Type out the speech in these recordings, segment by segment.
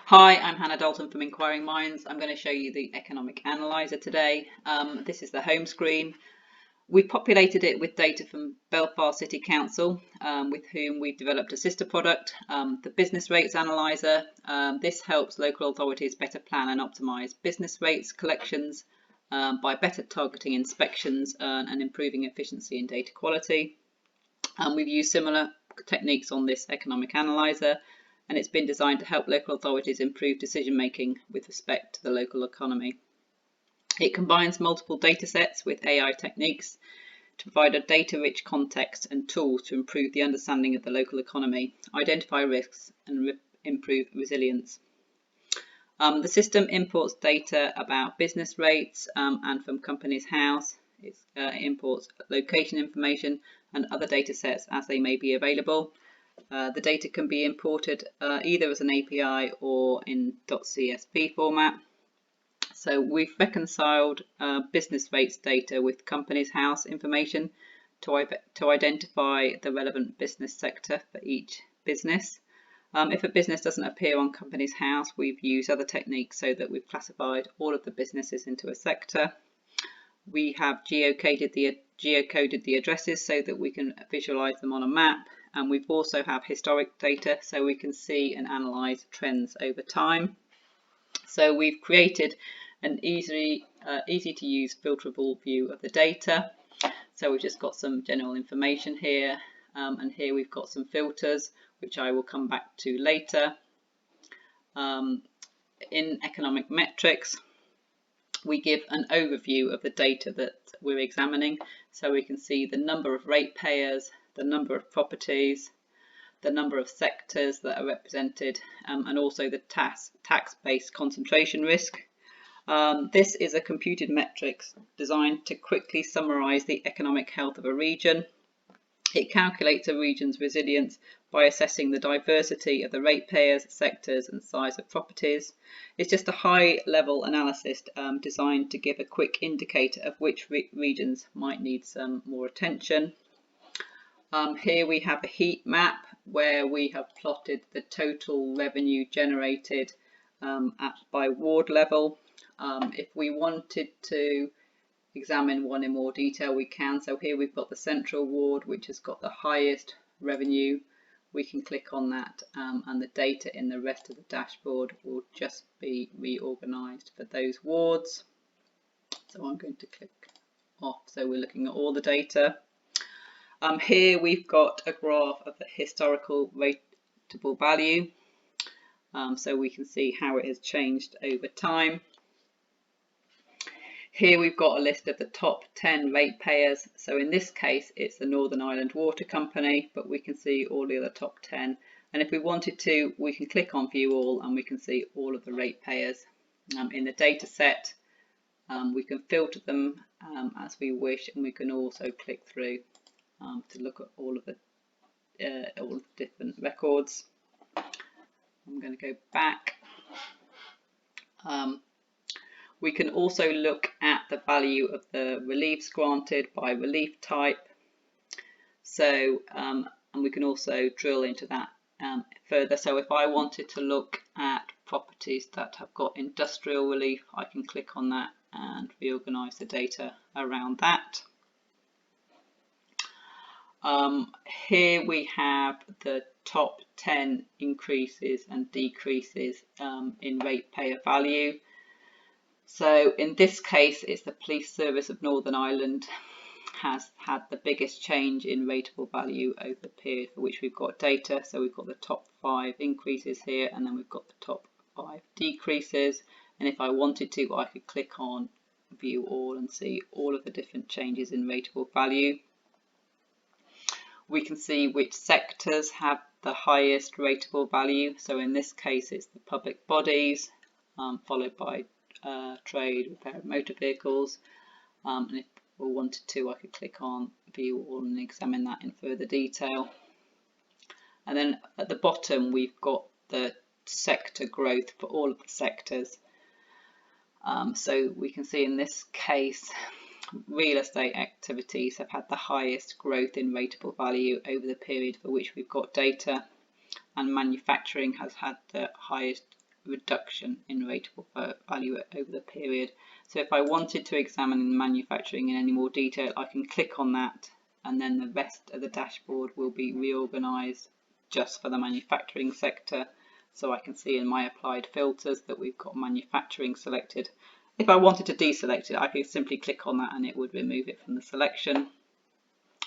Hi, I'm Hannah Dalton from Inquiring Minds. I'm going to show you the Economic Analyser today. This is the home screen. We've populated it with data from Belfast City Council, with whom we've developed a sister product, the Business Rates Analyser. This helps local authorities better plan and optimise business rates collections by better targeting inspections and improving efficiency and data quality. We've used similar techniques on this Economic Analyser, and it's been designed to help local authorities improve decision making with respect to the local economy. It combines multiple data sets with AI techniques to provide a data-rich context and tools to improve the understanding of the local economy, identify risks and improve resilience. The system imports data about business rates and from Companies House. It imports location information and other data sets as they may be available. The data can be imported either as an API or in .csv format. So we've reconciled business rates data with Companies House information to identify the relevant business sector for each business. If a business doesn't appear on Companies House, we've used other techniques so that we've classified all of the businesses into a sector. We have geocoded the addresses so that we can visualize them on a map, and we've also have historic data so we can see and analyze trends over time. So we've created an easy to use filterable view of the data. So we've just got some general information here, and here we've got some filters which I will come back to later. In economic metrics, we give an overview of the data that we're examining, so we can see the number of ratepayers, the number of properties, the number of sectors that are represented, and also the tax-based concentration risk. This is a computed metrics designed to quickly summarise the economic health of a region. It calculates a region's resilience by assessing the diversity of the ratepayers, sectors and size of properties. It's just a high-level analysis designed to give a quick indicator of which regions might need some more attention. Here we have a heat map where we have plotted the total revenue generated by ward level. If we wanted to examine one in more detail, we can. So here we've got the central ward, which has got the highest revenue. We can click on that, and the data in the rest of the dashboard will just be reorganized for those wards. So I'm going to click off. So we're looking at all the data. Here we've got a graph of the historical rateable value, so we can see how it has changed over time. Here we've got a list of the top 10 ratepayers. So in this case, it's the Northern Ireland Water Company, but we can see all the other top 10. And if we wanted to, we can click on View All and we can see all of the ratepayers in the data set. We can filter them as we wish, and we can also click through to look at all of the different records. I'm going to go back. We can also look at the value of the reliefs granted by relief type. So, and we can also drill into that further. So if I wanted to look at properties that have got industrial relief, I can click on that and reorganize the data around that. Here we have the top 10 increases and decreases in ratepayer value. So in this case, it's the Police Service of Northern Ireland has had the biggest change in rateable value over the period for which we've got data. So we've got the top 5 increases here, and then we've got the top 5 decreases. And if I wanted to, I could click on View All and see all of the different changes in rateable value. We can see which sectors have the highest rateable value. So in this case, it's the public bodies, followed by trade, repair of motor vehicles, and if we wanted to, I could click on View All and examine that in further detail. And then at the bottom, we've got the sector growth for all of the sectors. So we can see in this case, real estate activities have had the highest growth in rateable value over the period for which we've got data, and manufacturing has had the highest reduction in rateable value over the period. So if I wanted to examine manufacturing in any more detail, I can click on that, and then the rest of the dashboard will be reorganized just for the manufacturing sector. So I can see in my applied filters that we've got manufacturing selected. If I wanted to deselect it, I could simply click on that and it would remove it from the selection.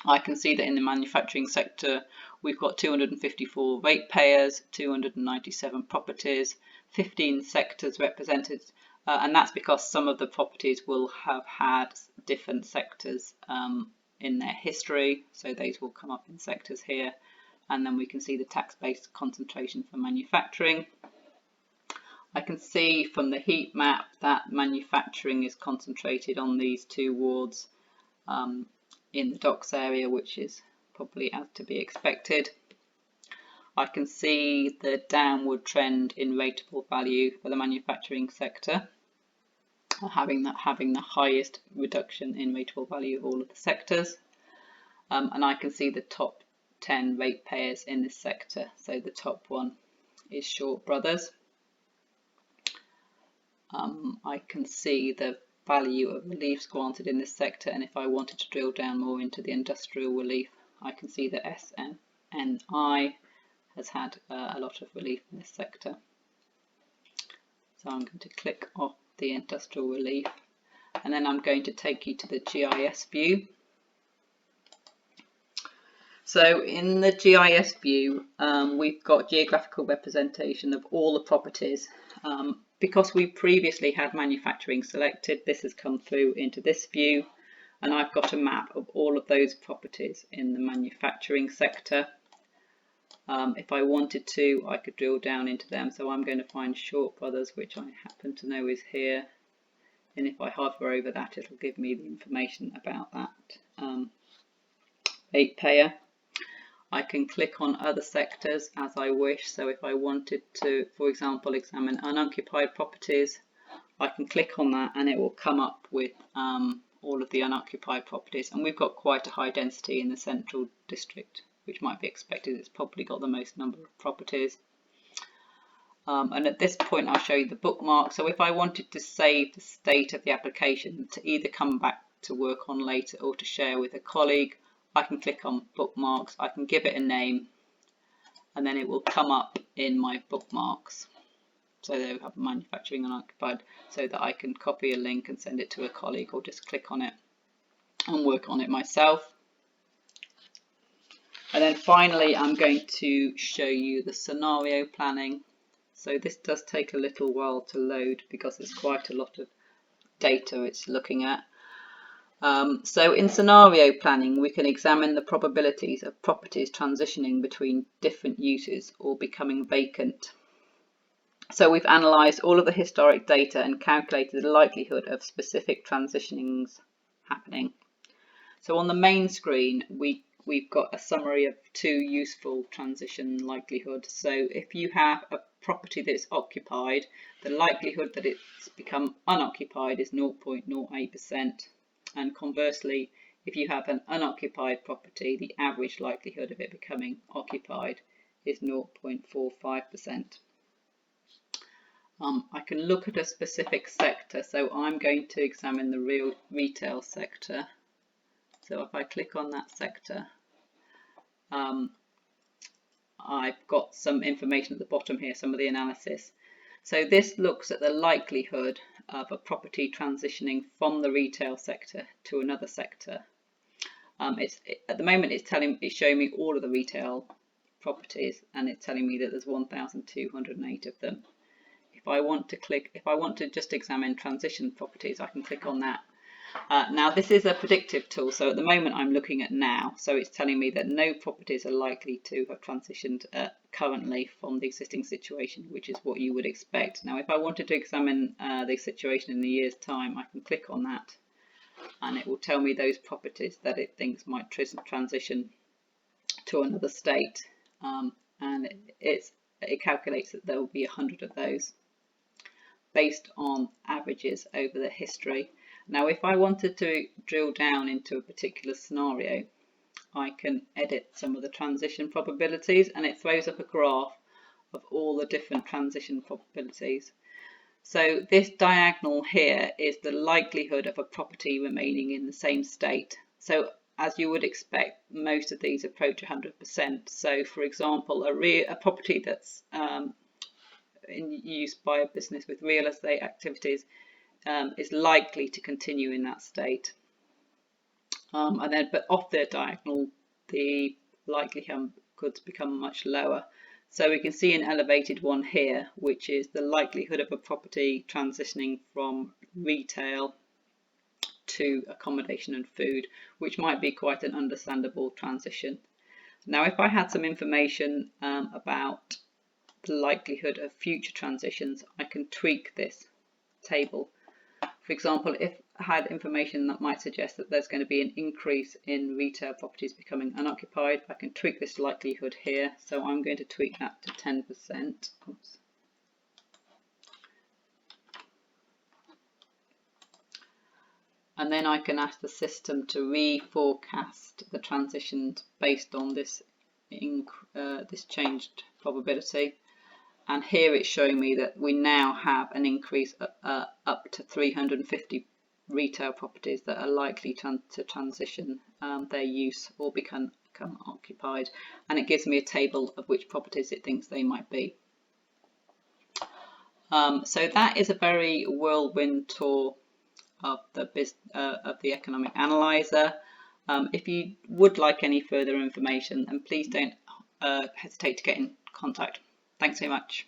I can see that in the manufacturing sector, we've got 254 ratepayers, 297 properties, 15 sectors represented, and that's because some of the properties will have had different sectors in their history, so those will come up in sectors here, and then we can see the tax-based concentration for manufacturing. I can see from the heat map that manufacturing is concentrated on these two wards in the docks area, which is probably as to be expected. I can see the downward trend in rateable value for the manufacturing sector, having the highest reduction in rateable value of all of the sectors, and I can see the top 10 ratepayers in this sector. So the top one is Short Brothers. I can see the value of reliefs granted in this sector, and if I wanted to drill down more into the industrial relief, I can see that SNI has had a lot of relief in this sector. So I'm going to click off the industrial relief, and then I'm going to take you to the GIS view. So in the GIS view, we've got geographical representation of all the properties. Because we previously had manufacturing selected, this has come through into this view, and I've got a map of all of those properties in the manufacturing sector. If I wanted to, I could drill down into them. So I'm going to find Short Brothers, which I happen to know is here, and if I hover over that, it'll give me the information about that ratepayer. I can click on other sectors as I wish. So if I wanted to, for example, examine unoccupied properties, I can click on that and it will come up with all of the unoccupied properties. And we've got quite a high density in the central district, which might be expected. It's probably got the most number of properties. And at this point, I'll show you the bookmark. So if I wanted to save the state of the application to either come back to work on later or to share with a colleague, I can click on bookmarks, I can give it a name, and then it will come up in my bookmarks. So they have manufacturing unoccupied, so that I can copy a link and send it to a colleague, or just click on it and work on it myself. And then finally, I'm going to show you the scenario planning. So this does take a little while to load because there's quite a lot of data it's looking at. So in scenario planning, we can examine the probabilities of properties transitioning between different uses or becoming vacant. So we've analysed all of the historic data and calculated the likelihood of specific transitionings happening. So on the main screen, we've got a summary of 2 useful transition likelihoods. So if you have a property that's occupied, the likelihood that it's become unoccupied is 0.08%. And conversely, if you have an unoccupied property, the average likelihood of it becoming occupied is 0.45%. I can look at a specific sector, so I'm going to examine the retail sector. So if I click on that sector, I've got some information at the bottom here, some of the analysis. So this looks at the likelihood of a property transitioning from the retail sector to another sector. At the moment it's showing me all of the retail properties, and it's telling me that there's 1,208 of them. If I want to just examine transition properties, I can click on that. Now this is a predictive tool, so at the moment I'm looking at now, so it's telling me that no properties are likely to have transitioned currently from the existing situation, which is what you would expect. Now if I wanted to examine the situation in a year's time, I can click on that and it will tell me those properties that it thinks might transition to another state, and it calculates that there will be 100 of those based on averages over the history. Now if I wanted to drill down into a particular scenario, I can edit some of the transition probabilities, and it throws up a graph of all the different transition probabilities. So this diagonal here is the likelihood of a property remaining in the same state. So as you would expect, most of these approach 100%. So for example, a property that's in use by a business with real estate activities is likely to continue in that state. But off the diagonal, the likelihood could become much lower. So we can see an elevated one here, which is the likelihood of a property transitioning from retail to accommodation and food, which might be quite an understandable transition. Now, if I had some information about the likelihood of future transitions, I can tweak this table. For example, if I had information that might suggest that there's going to be an increase in retail properties becoming unoccupied, I can tweak this likelihood here. So I'm going to tweak that to 10%. Oops. And then I can ask the system to reforecast the transitions based on this changed probability. And here it's showing me that we now have an increase up to 350 retail properties that are likely to transition their use or become occupied. And it gives me a table of which properties it thinks they might be. So that is a very whirlwind tour of the Economic Analyser. If you would like any further information, then please don't hesitate to get in contact. Thanks so much.